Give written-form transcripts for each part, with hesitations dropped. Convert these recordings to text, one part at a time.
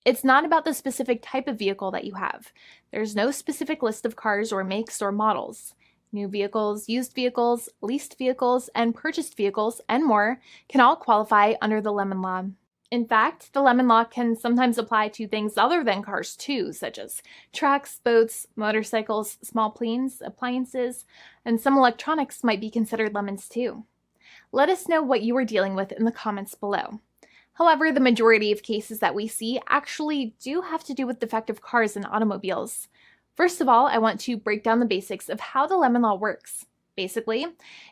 It's not about the specific type of vehicle that you have. There's no specific list of cars or makes or models. New vehicles, used vehicles, leased vehicles, and purchased vehicles, and more can all qualify under the lemon law. In fact, the lemon law can sometimes apply to things other than cars too, such as trucks, boats, motorcycles, small planes, appliances, and some electronics might be considered lemons too. Let us know what you are dealing with in the comments below. However, the majority of cases that we see actually do have to do with defective cars and automobiles. First of all, I want to break down the basics of how the lemon law works. Basically,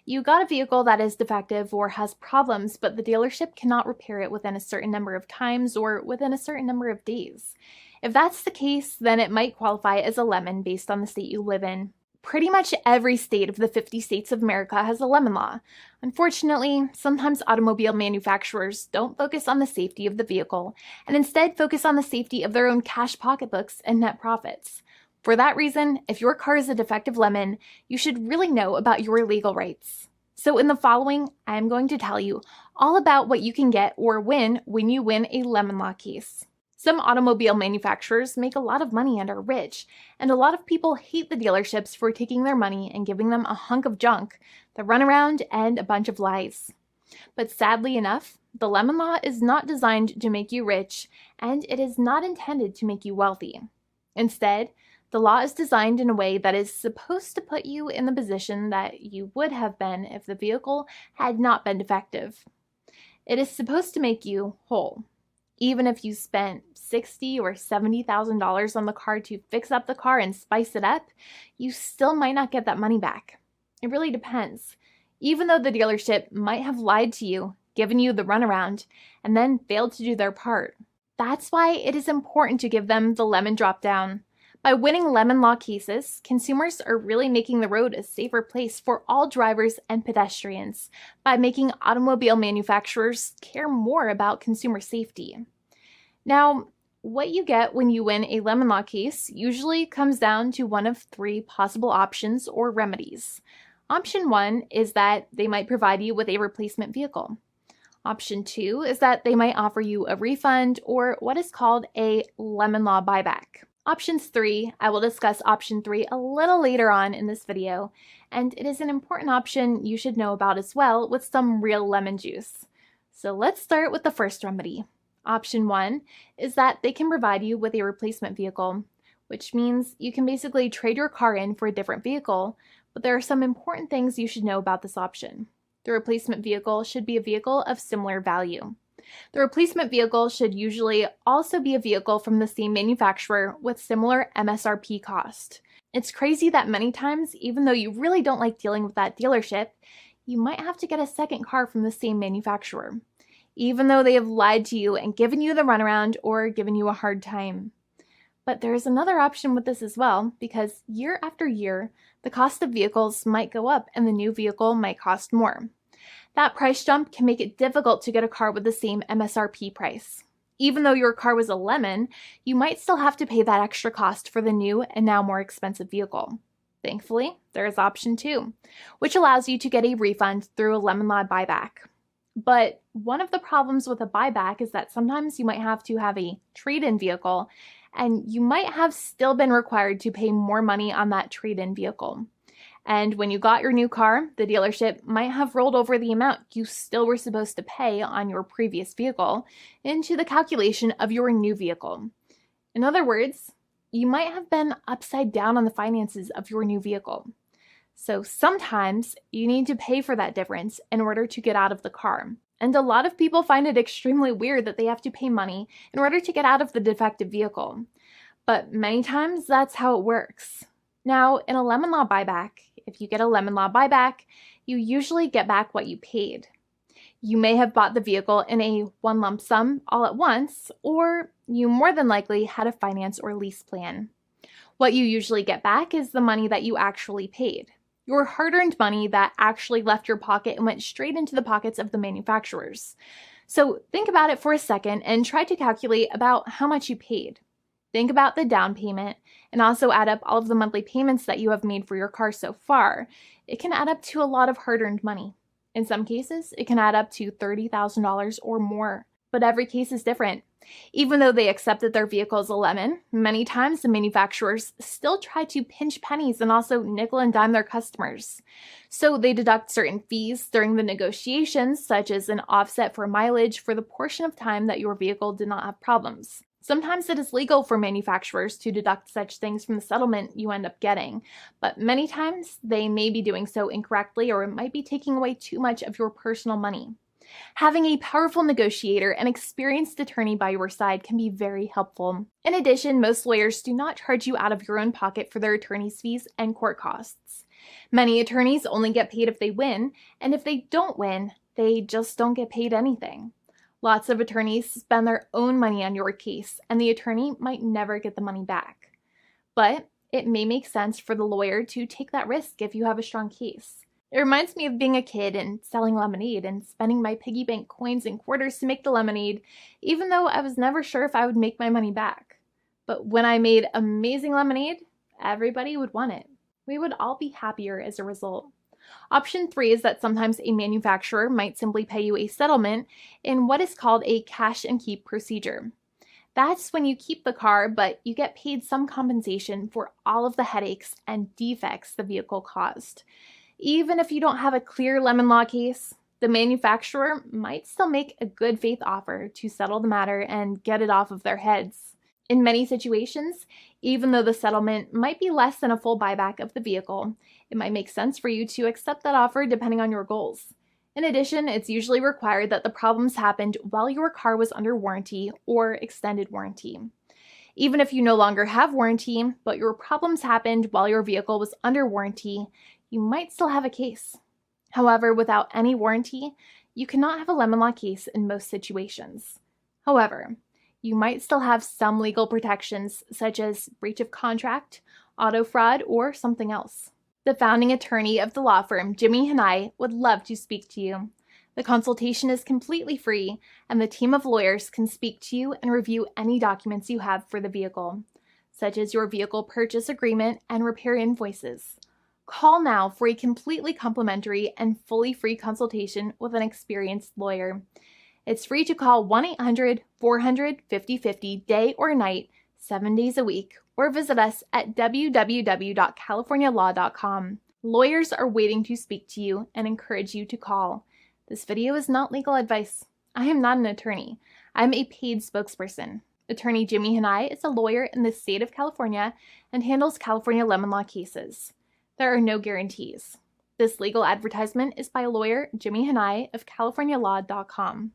you got a vehicle that is defective or has problems, but the dealership cannot repair it within a certain number of times or within a certain number of days. If that's the case, then it might qualify as a lemon based on the state you live in. Pretty much every state of the 50 states of America has a lemon law. Unfortunately, sometimes automobile manufacturers don't focus on the safety of the vehicle and instead focus on the safety of their own cash pocketbooks and net profits. For that reason, if your car is a defective lemon, you should really know about your legal rights. So in the following, I am going to tell you all about what you can get or win when you win a lemon law case. Some automobile manufacturers make a lot of money and are rich, and a lot of people hate the dealerships for taking their money and giving them a hunk of junk, the runaround, and a bunch of lies. But sadly enough, the lemon law is not designed to make you rich, and it is not intended to make you wealthy. Instead, the law is designed in a way that is supposed to put you in the position that you would have been if the vehicle had not been defective. It is supposed to make you whole. Even if you spent $60,000 or $70,000 on the car to fix up the car and spice it up, you still might not get that money back. It really depends. Even though the dealership might have lied to you, given you the runaround, and then failed to do their part. That's why it is important to give them the lemon drop down. By winning lemon law cases, consumers are really making the road a safer place for all drivers and pedestrians by making automobile manufacturers care more about consumer safety. Now, what you get when you win a lemon law case usually comes down to one of three possible options or remedies. Option 1 is that they might provide you with a replacement vehicle. Option 2 is that they might offer you a refund or what is called a lemon law buyback. Options 3, I will discuss option 3 a little later on in this video, and it is an important option you should know about as well with some real lemon juice. So let's start with the first remedy. Option 1 is that they can provide you with a replacement vehicle, which means you can basically trade your car in for a different vehicle, but there are some important things you should know about this option. The replacement vehicle should be a vehicle of similar value. The replacement vehicle should usually also be a vehicle from the same manufacturer with similar MSRP cost. It's crazy that many times, even though you really don't like dealing with that dealership, you might have to get a second car from the same manufacturer, even though they have lied to you and given you the runaround or given you a hard time. But there is another option with this as well, because year after year, the cost of vehicles might go up and the new vehicle might cost more. That price jump can make it difficult to get a car with the same MSRP price. Even though your car was a lemon, you might still have to pay that extra cost for the new and now more expensive vehicle. Thankfully, there is option 2, which allows you to get a refund through a lemon law buyback. But one of the problems with a buyback is that sometimes you might have to have a trade-in vehicle, and you might have still been required to pay more money on that trade-in vehicle. And when you got your new car, the dealership might have rolled over the amount you still were supposed to pay on your previous vehicle into the calculation of your new vehicle. In other words, you might have been upside down on the finances of your new vehicle. So sometimes you need to pay for that difference in order to get out of the car. And a lot of people find it extremely weird that they have to pay money in order to get out of the defective vehicle. But many times that's how it works. Now, in a lemon law buyback, if you get a lemon law buyback, you usually get back what you paid. You may have bought the vehicle in a one lump sum all at once, or you more than likely had a finance or lease plan. What you usually get back is the money that you actually paid. Your hard-earned money that actually left your pocket and went straight into the pockets of the manufacturers. So think about it for a second and try to calculate about how much you paid. Think about the down payment and also add up all of the monthly payments that you have made for your car so far. It can add up to a lot of hard-earned money. In some cases, it can add up to $30,000 or more. but every case is different. Even though they accept that their vehicle is a lemon, many times the manufacturers still try to pinch pennies and also nickel and dime their customers. So they deduct certain fees during the negotiations, such as an offset for mileage for the portion of time that your vehicle did not have problems. Sometimes it is legal for manufacturers to deduct such things from the settlement you end up getting, but many times they may be doing so incorrectly, or it might be taking away too much of your personal money. Having a powerful negotiator and experienced attorney by your side can be very helpful. In addition, most lawyers do not charge you out of your own pocket for their attorney's fees and court costs. Many attorneys only get paid if they win, and if they don't win, they just don't get paid anything. Lots of attorneys spend their own money on your case, and the attorney might never get the money back. But it may make sense for the lawyer to take that risk if you have a strong case. It reminds me of being a kid and selling lemonade and spending my piggy bank coins and quarters to make the lemonade, even though I was never sure if I would make my money back. But when I made amazing lemonade, everybody would want it. We would all be happier as a result. Option 3 is that sometimes a manufacturer might simply pay you a settlement in what is called a cash and keep procedure. That's when you keep the car, but you get paid some compensation for all of the headaches and defects the vehicle caused. Even if you don't have a clear lemon law case, the manufacturer might still make a good faith offer to settle the matter and get it off of their heads. In many situations, even though the settlement might be less than a full buyback of the vehicle, it might make sense for you to accept that offer depending on your goals. In addition, it's usually required that the problems happened while your car was under warranty or extended warranty. Even if you no longer have warranty, but your problems happened while your vehicle was under warranty, you might still have a case. However, without any warranty, you cannot have a lemon law case in most situations. However, you might still have some legal protections, such as breach of contract, auto fraud, or something else. The founding attorney of the law firm, Jimmy and I, would love to speak to you. The consultation is completely free, and the team of lawyers can speak to you and review any documents you have for the vehicle, such as your vehicle purchase agreement and repair invoices. Call now for a completely complimentary and fully free consultation with an experienced lawyer. It's free to call 1-800-400-5050 day or night, 7 days a week, or visit us at www.californialaw.com. Lawyers are waiting to speak to you and encourage you to call. This video is not legal advice. I am not an attorney. I'm a paid spokesperson. Attorney Jimmy Hanai is a lawyer in the state of California and handles California lemon law cases. There are no guarantees. This legal advertisement is by lawyer Jimmy Hanai of CaliforniaLaw.com.